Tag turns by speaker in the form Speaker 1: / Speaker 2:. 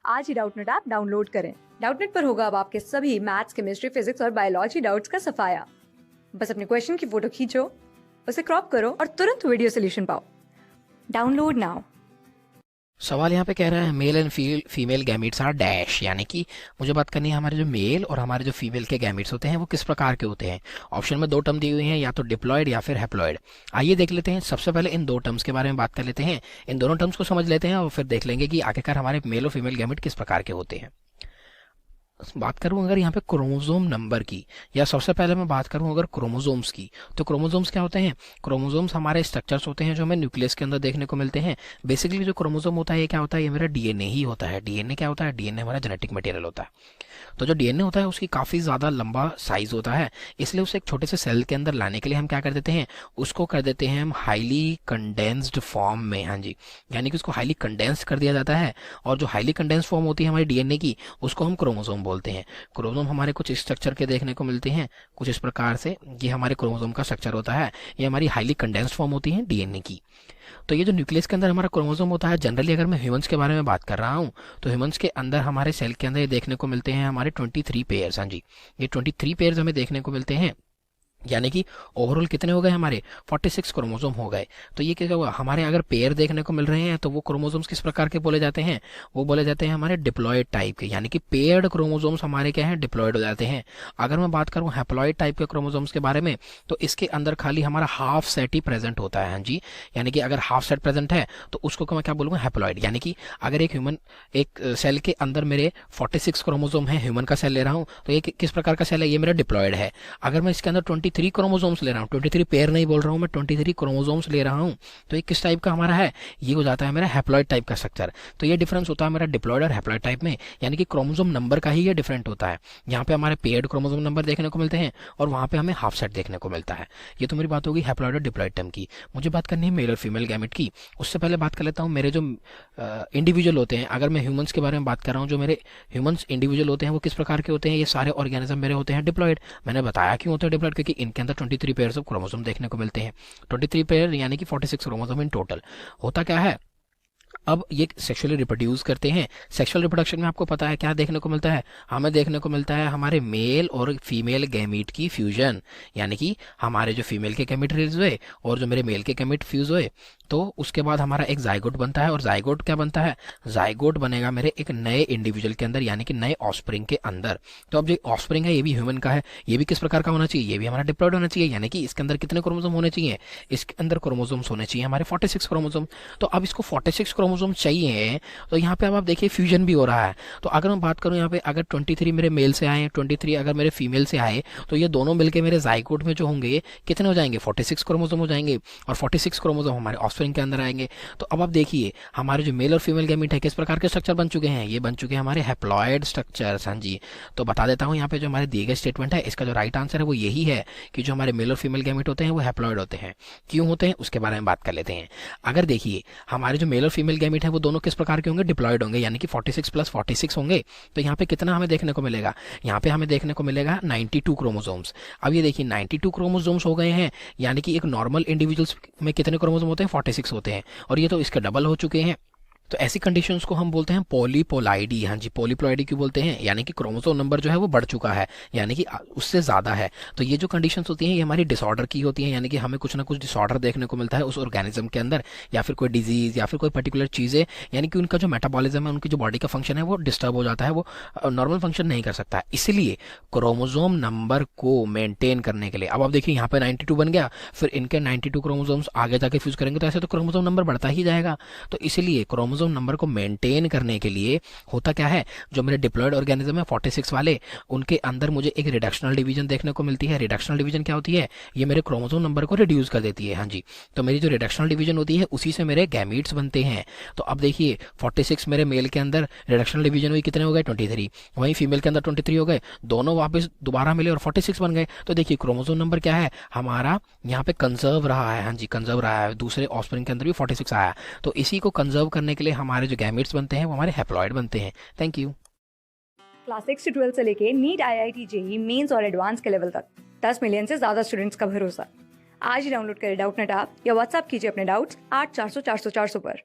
Speaker 1: आज ही Doubtnut app download करें। Doubtnut पर होगा अब आपके सभी मैथ्स, केमिस्ट्री, फिजिक्स और बायोलॉजी डाउट्स का सफाया। बस अपने क्वेश्चन की फोटो खींचो, उसे क्रॉप करो और तुरंत वीडियो सोल्यूशन पाओ। Download now.
Speaker 2: सवाल यहाँ पे कह रहा है male and female gametes are dash, यानी कि मुझे बात करनी है हमारे जो मेल और हमारे जो फीमेल के गैमीट्स होते हैं वो किस प्रकार के होते हैं। ऑप्शन में दो टर्म दी हुई हैं, या तो डिप्लॉयड या फिर हैप्लॉयड। आइए देख लेते हैं। सबसे पहले इन दो टर्म्स के बारे में बात कर लेते हैं, इन दोनों टर्म्स को समझ लेते हैं और फिर देख लेंगे कि आखिरकार हमारे मेल और फीमेल गैमीट किस प्रकार के होते हैं। बात करूं अगर यहाँ पे क्रोमोसोम नंबर की, या सबसे पहले मैं बात करूं अगर क्रोमोसोम्स की, तो क्रोमोसोम्स क्या होते हैं? क्रोमोसोम्स हमारे स्ट्रक्चर्स होते हैं जो हमें न्यूक्लियस के अंदर देखने को मिलते हैं। बेसिकली जो क्रोमोसोम होता है ये क्या होता है? ये मेरा डीएनए ही होता है। डीएनए क्या होता है? डीएनए हमारा जेनेटिक मटेरियल होता है। तो जो डीएनए होता है उसकी काफी ज्यादा लंबा साइज होता है, इसलिए उसे एक छोटे से सेल के अंदर लाने के लिए हम क्या कर देते हैं? उसको कर देते हैं हम हाईली कंडेंस्ड फॉर्म में। हाँ जी, यानी कि उसको हाईली कंडेंस्ड कर दिया जाता है, और जो हाईली कंडेंस्ड फॉर्म होती है हमारी डीएनए की, उसको हम क्रोमोसोम बोलते हैं। क्रोमोसोम हमारे कुछ स्ट्रक्चर के देखने को मिलते हैं, कुछ इस प्रकार से। ये हमारे क्रोमोसोम का स्ट्रक्चर होता है, ये हमारी हाईली कंडेंस्ड फॉर्म होती है डीएनए की। तो ये जो न्यूक्लियस के अंदर हमारा क्रोमोसोम होता है, जनरली अगर मैं ह्यूमंस के बारे में बात कर रहा हूँ, तो ह्यूमंस के अंदर हमारे सेल के अंदर ये देखने को मिलते हैं हमारे 23 पेयर्स। हाँ जी, ये 23 पेयर्स हमें देखने को मिलते हैं, यानी कि ओवरऑल कितने हो गए हमारे? 46 क्रोमोसोम हो गए। तो ये क्या हुआ, हमारे अगर पेयर देखने को मिल रहे हैं तो वो क्रोमोसोम्स किस प्रकार के बोले जाते हैं? वो बोले जाते हैं हमारे डिप्लॉयड टाइप के, यानी कि पेयर्ड क्रोमोसोम्स हमारे क्या हैं? डिप्लॉयड हो जाते हैं। अगर मैं बात करूं हैप्लॉयड टाइप के क्रोमोसोम्स के बारे में, तो इसके अंदर खाली हमारा हाफ सेट ही प्रेजेंट होता है। हाँ जी, यानी कि अगर हाफ सेट प्रेजेंट है तो उसको मैं क्या बोलूंगा? हैप्लॉयड। यानी कि अगर एक सेल के अंदर मेरे 46 क्रोमोसोम है, ह्यूमन का सेल ले रहा हूं, तो ये किस प्रकार का सेल है? ये मेरा डिप्लॉयड है। अगर मैं इसके अंदर 23 क्रोमोसोम्स ले रहा हूँ, 23 पेयर नहीं बोल रहा हूँ मैं, 23 क्रोमोसोम्स ले रहा हूँ, तो ये किस टाइप का हमारा है? ये हो जाता है मेरा हैप्लॉयड टाइप का स्ट्रक्चर। तो ये डिफरेंस होता है मेरा डिप्लॉयड और हैप्लॉयड टाइप में, यानी कि क्रोमोसोम नंबर का ही ये डिफरेंट होता है। यहाँ पे हमारे पेयर्ड क्रोमोसोम नंबर देखने को मिलते हैं और वहां पे हमें हाफ सेट देखने को मिलता है। ये तो मेरी बात होगी हैप्लॉयड और डिप्लॉयड टर्म की। मुझे बात करनी है मेल और फीमेल गैमेट की। उससे पहले बात कर लेता हूँ मेरे जो इंडिविजुअल होते हैं। अगर मैं ह्यूमंस के बारे में बात कर रहा हूँ, जो मेरे ह्यूमंस इंडिविजुअल होते हैं वो किस प्रकार के होते हैं? ये सारे ऑर्गेनिज्म मेरे होते हैं डिप्लॉयड। मैंने बताया क्यों होते हैं डिप्लॉयड, क्योंकि इनके अंदर 23 पेयर्स ऑफ क्रोमोसोम देखने को मिलते हैं। 23 पेयर यानी कि 46 क्रोमोसोम इन टोटल। होता क्या है, अब ये सेक्सुअली रिप्रोड्यूस करते हैं। सेक्सुअल रिप्रोडक्शन में आपको पता है क्या देखने को मिलता है? हमें देखने को मिलता है हमारे मेल और फीमेल गैमीट की फ्यूजन, यानी कि हमारे जो फीमेल के गैमीट रिलीज हुए और जो मेरे मेल के गैमीट फ्यूज हुए, तो उसके बाद हमारा एक जाइगोट बनता है। और जाइगोट क्या बनता है? जाइगोट बनेगा मेरे एक नए इंडिविजुअल के अंदर, यानी कि नए ऑफस्प्रिंग के अंदर। तो अब जो ऑफस्प्रिंग है ये भी ह्यूमन का है, ये भी किस प्रकार का होना चाहिए? ये भी हमारा डिप्लॉयड होना चाहिए, यानी कि इसके अंदर कितने क्रोमोसोम होने चाहिए? इसके अंदर क्रोमोसोम्स होने चाहिए हमारे 46 क्रोमोसोम। तो अब इसको 46 क्रोमोसोम चाहिए, तो यहाँ पे अब आप देखिए फ्यूजन भी हो रहा है। तो अगर मैं बात करूं यहाँ पे, अगर 23 मेरे मेल से आए, 23 अगर मेरे फीमेल से आए, तो ये दोनों मिलके मेरे जाइगोट में जो होंगे कितने हो जाएंगे? 46 क्रोमोसोम हो जाएंगे, और 46 क्रोमोसोम हमारे ऑफस्प्रिंग के अंदर आएंगे। तो अब आप देखिए हमारे जो मेल और फीमेल गैमीट है किस प्रकार के स्ट्रक्चर बन चुके हैं? ये बन चुके हैं हमारे हैप्लॉयड स्ट्रक्चर्स। हाँ जी, तो बता देता हूँ यहाँ पे जो हमारे दिए गए स्टेटमेंट है, इसका जो राइट आंसर है वो यही है कि जो हमारे मेल और फीमेल गैमीट होते हैं वो हैप्लॉयड होते हैं। क्यों होते हैं उसके बारे में बात कर लेते हैं। अगर देखिए हमारे जो मेल और फीमेल गैमीट है वो दोनों किस प्रकार के होंगे? डिप्लॉयड होंगे, यानी कि 46 प्लस 46 होंगे। तो यहाँ पे कितना हमें देखने को मिलेगा? यहाँ पे हमें देखने को मिलेगा 92 क्रोमोसोम्स। अब ये देखिए 92 क्रोमोसोम्स हो गए हैं, यानी कि एक नॉर्मल इंडिविजुअल्स में कितने क्रोमोसोम होते हैं? 46 होते हैं, और ये तो इसके डबल हो चुके हैं। तो ऐसी कंडीशंस को हम बोलते हैं पॉलीपोलाइडी। हाँ जी, पॉलीपोलाइडी क्यों बोलते हैं? यानी कि क्रोमोसोम नंबर जो है वो बढ़ चुका है, यानी कि उससे ज्यादा है। तो ये जो कंडीशंस होती हैं ये हमारी डिसऑर्डर की होती हैं, यानी कि हमें कुछ ना कुछ डिसऑर्डर देखने को मिलता है उस ऑर्गेनिज्म के अंदर, या फिर कोई डिजीज या फिर कोई पर्टिकुलर चीजें, यानी कि उनका जो मेटाबॉलिज्म है, उनकी जो बॉडी का फंक्शन है वो डिस्टर्ब हो जाता है, वो नॉर्मल फंक्शन नहीं कर सकता है। इसलिए क्रोमोसोम नंबर को मेंटेन करने के लिए, अब आप देखिए यहाँ पे 92 बन गया, फिर इनके 92 क्रोमोसोम्स आगे जाके फ्यूज करेंगे तो ऐसे तो क्रोमोसोम नंबर बढ़ता ही जाएगा। तो इसलिए क्रोमोसोम नंबर को मेंटेन करने के लिए होता क्या है, जो मेरे डिप्लॉयड ऑर्गेनिज्म है 46 वाले, उनके अंदर मुझे एक रिडक्शनल डिवीजन देखने को मिलती है। रिडक्शनल डिवीजन क्या होती है? ये मेरे क्रोमोसोम नंबर को रिड्यूस कर देती है। हाँ जी, तो मेरी जो रिडक्शनल डिवीजन होती है उसी से मेरे गैमीट्स बनते हैं। तो अब देखिए 46 मेरे मेल के अंदर रिडक्शनल डिवीजन हुई, कितने हो गए? 23। वहीं फीमेल के अंदर 23 हो गए, दोनों वापस दोबारा मिले और 46 बन गए। तो देखिए क्रोमोसोम नंबर क्या है हमारा, यहाँ पे कंजर्व रहा है। हाँ जी, कंजर्व रहा है, दूसरे ऑफस्प्रिंग के अंदर भी 46 आया। तो इसी को कंजर्व करने के लिए हमारे जो गैमेट्स बनते हैं वो हमारे हैप्लॉयड बनते हैं। Thank you.
Speaker 1: क्लास 6 से 12 से लेके नीट, IIT, जेईई मेंस और एडवांस के लेवल तक 10 मिलियन से ज्यादा स्टूडेंट्स का भरोसा। आज ही डाउनलोड करें डाउटनेट ऐप या व्हाट्सएप कीजिए अपने डाउट्स 8400 400 400 पर।